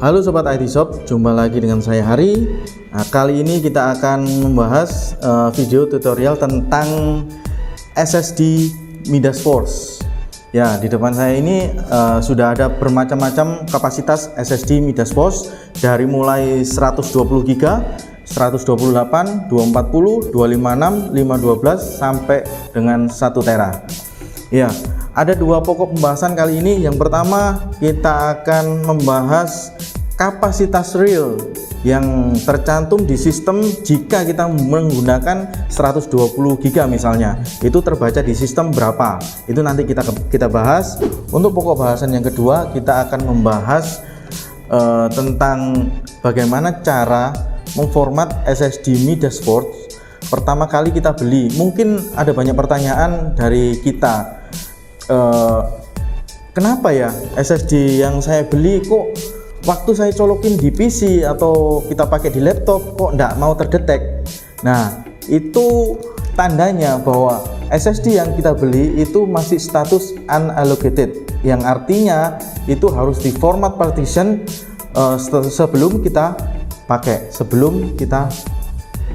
Halo Sobat IT Shop, jumpa lagi dengan saya Hari. Nah, kali ini kita akan membahas video tutorial tentang SSD Midas Force. Ya, di depan saya ini sudah ada bermacam-macam kapasitas SSD Midas Force dari mulai 120 GB, 128, 240, 256, 512 sampai dengan 1 tera. Ya, ada dua pokok pembahasan kali ini. Yang pertama, kita akan membahas kapasitas real yang tercantum di sistem jika kita menggunakan 120 GB misalnya. Itu terbaca di sistem berapa? Itu nanti kita bahas. Untuk pokok bahasan yang kedua, kita akan membahas tentang bagaimana cara memformat SSD Midas Force. Pertama kali kita beli, mungkin ada banyak pertanyaan dari kita. Kenapa ya SSD yang saya beli kok waktu saya colokin di PC atau kita pakai di laptop kok enggak mau terdetek? Nah, itu tandanya bahwa SSD yang kita beli itu masih status unallocated, yang artinya itu harus di format partition sebelum kita pakai, sebelum kita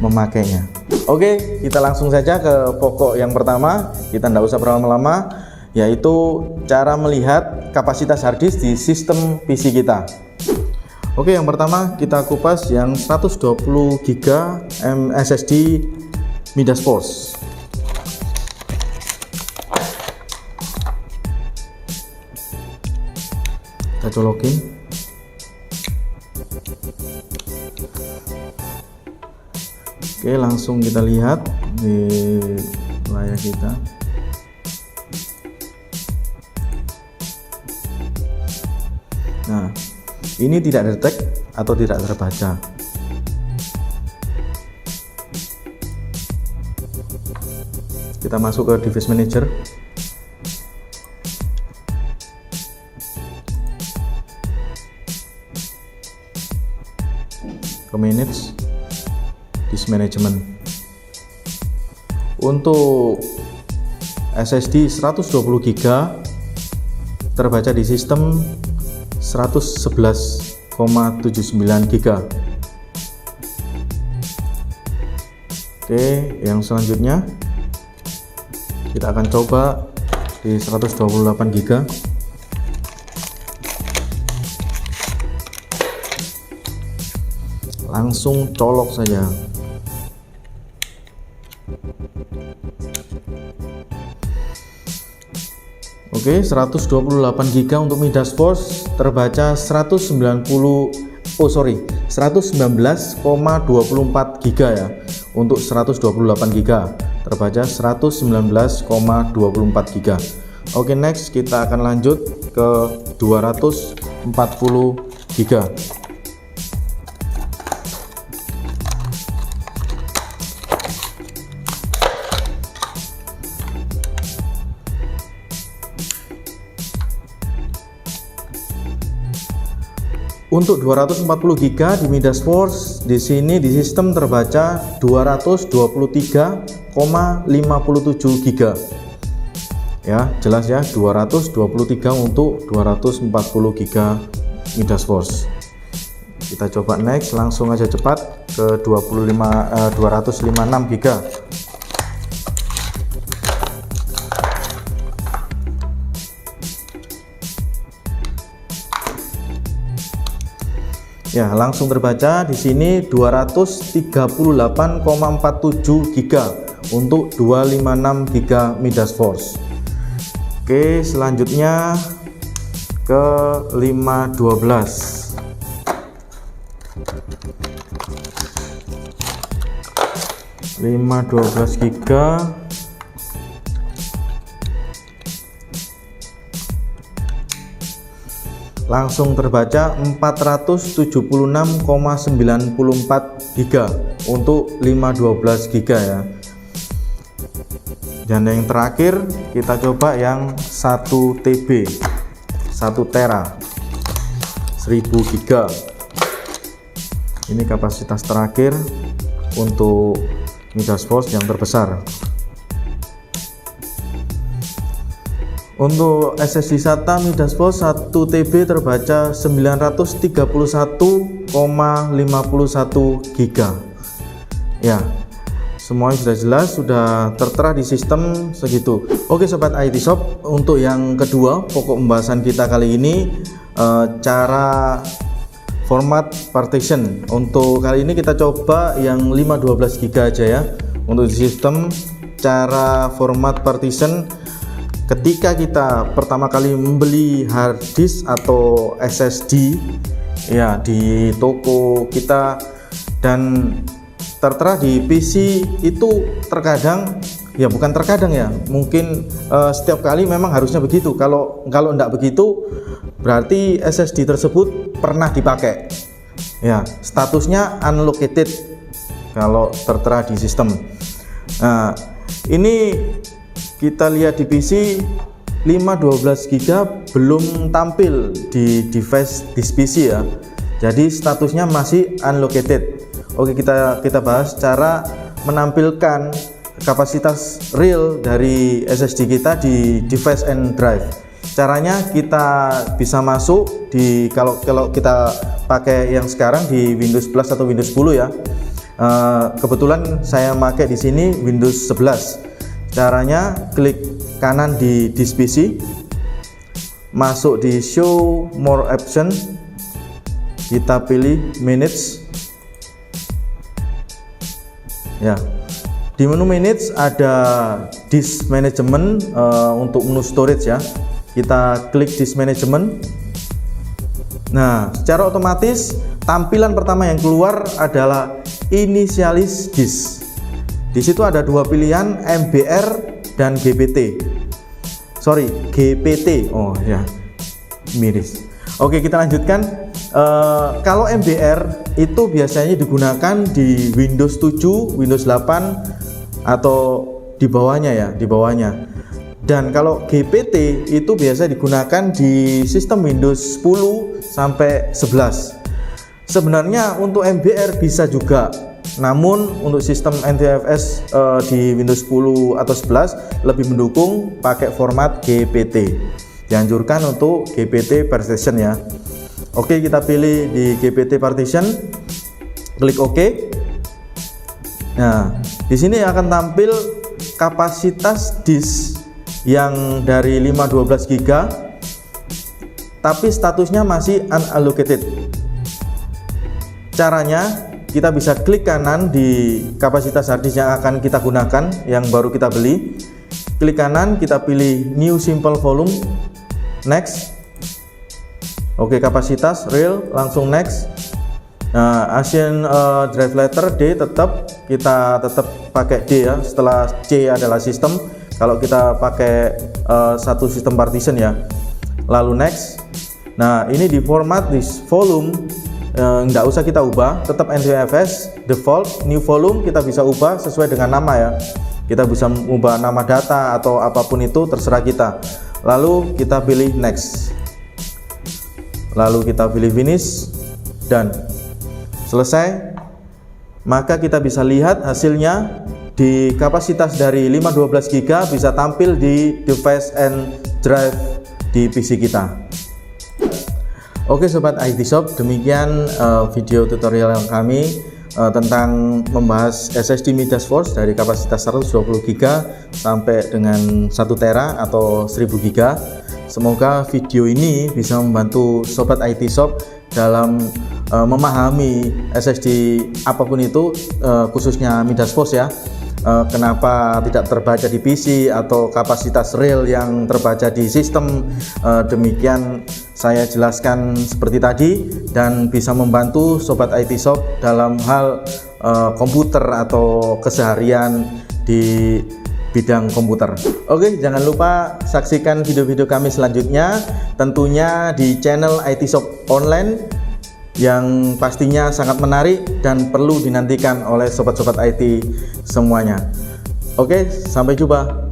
memakainya. Oke, kita langsung saja ke pokok yang pertama. Kita enggak usah berlama-lama, yaitu cara melihat kapasitas harddisk di sistem PC kita. Oke, yang pertama kita kupas yang 120 GB SSD Midas Force. Kita colokin. Oke, langsung kita lihat di layar kita. Nah, ini tidak detect atau tidak terbaca. Kita masuk ke device manager. Ke manage disk management. Untuk SSD 120 GB terbaca di sistem 111,79 GB. Oke, yang selanjutnya kita akan coba di 128 GB. Langsung colok saja. Oke, 128 GB untuk Midas Force terbaca 119,24 GB ya. Untuk 128 GB terbaca 119,24 GB. Oke, next kita akan lanjut ke 240 GB. Untuk 240 GB di Midas Force, di sini di sistem terbaca 223,57 GB. Ya, jelas ya, 223 untuk 240 GB Midas Force. Kita coba next, langsung aja cepat ke 256 GB. Ya, langsung terbaca di sini 238,47 GB untuk 256 GB Midas Force. Oke, selanjutnya ke 512. GB. Langsung terbaca 476,94 GB untuk 512 GB ya. Dan yang terakhir kita coba yang 1 TB 1 tera 1000 GB. Ini kapasitas terakhir untuk Midas Force yang terbesar. Untuk SSD SATA Midasforce 1 TB terbaca 931,51 GB. Ya, semuanya sudah jelas, sudah tertera di sistem segitu. Oke sobat IT Shop, untuk yang kedua pokok pembahasan kita kali ini cara format partition. Untuk kali ini kita coba yang 512 GB aja ya. Untuk di sistem cara format partition, ketika kita pertama kali membeli hard disk atau SSD ya di toko kita dan tertera di PC, itu terkadang ya, bukan terkadang ya, mungkin setiap kali memang harusnya begitu. Kalau enggak begitu berarti SSD tersebut pernah dipakai ya, statusnya unallocated kalau tertera di sistem. Nah ini kita lihat di PC 512 GB belum tampil di device disk PC ya, jadi statusnya masih unallocated. Oke, kita bahas cara menampilkan kapasitas real dari SSD kita di device and drive. Caranya kita bisa masuk di, kalau kita pakai yang sekarang di Windows Plus atau Windows 10 ya. Kebetulan saya pakai di sini Windows 11. Caranya klik kanan di disk PC, masuk di show more option, kita pilih minutes ya. Di menu minutes ada disk management untuk menu storage ya, kita klik disk management. Nah secara otomatis tampilan pertama yang keluar adalah initialize disk. Di situ ada dua pilihan, MBR dan GPT. Oh ya, miris. Oke, kita lanjutkan. Kalau MBR itu biasanya digunakan di Windows 7, Windows 8 atau di bawahnya ya, di bawahnya. Dan kalau GPT itu biasa digunakan di sistem Windows 10 sampai 11. Sebenarnya untuk MBR bisa juga, namun untuk sistem NTFS di Windows 10 atau 11 lebih mendukung pakai format GPT. Dianjurkan untuk GPT partition ya. Oke, kita pilih di GPT partition, klik OK. Nah, di sini akan tampil kapasitas disk yang dari 512 GB tapi statusnya masih unallocated. Caranya kita bisa klik kanan di kapasitas hard disk yang akan kita gunakan, yang baru kita beli. Klik kanan, kita pilih new simple volume, next. Oke, kapasitas real, langsung next. Nah, Asian drive letter D kita tetap pakai D ya, setelah C adalah sistem. Kalau kita pakai satu sistem partition ya, lalu next. Nah ini di format disk volume nggak usah kita ubah, tetap NTFS default. New volume kita bisa ubah sesuai dengan nama ya, kita bisa ubah nama data atau apapun itu, terserah kita. Lalu kita pilih next, lalu kita pilih finish, dan selesai. Maka kita bisa lihat hasilnya di kapasitas dari 512 GB bisa tampil di device and drive di PC kita. Oke sobat IT Shop, demikian video tutorial kami tentang membahas SSD Midasforce dari kapasitas 120 GB sampai dengan 1 Tera atau 1000 GB. Semoga video ini bisa membantu sobat IT Shop dalam memahami SSD apapun itu, khususnya Midasforce ya. Kenapa tidak terbaca di PC atau kapasitas real yang terbaca di sistem. Demikian saya jelaskan seperti tadi, dan bisa membantu sobat IT Shop dalam hal komputer atau keseharian di bidang komputer. Oke, jangan lupa saksikan video-video kami selanjutnya tentunya di channel IT Shop Online, yang pastinya sangat menarik dan perlu dinantikan oleh sobat-sobat IT semuanya. Oke, sampai jumpa.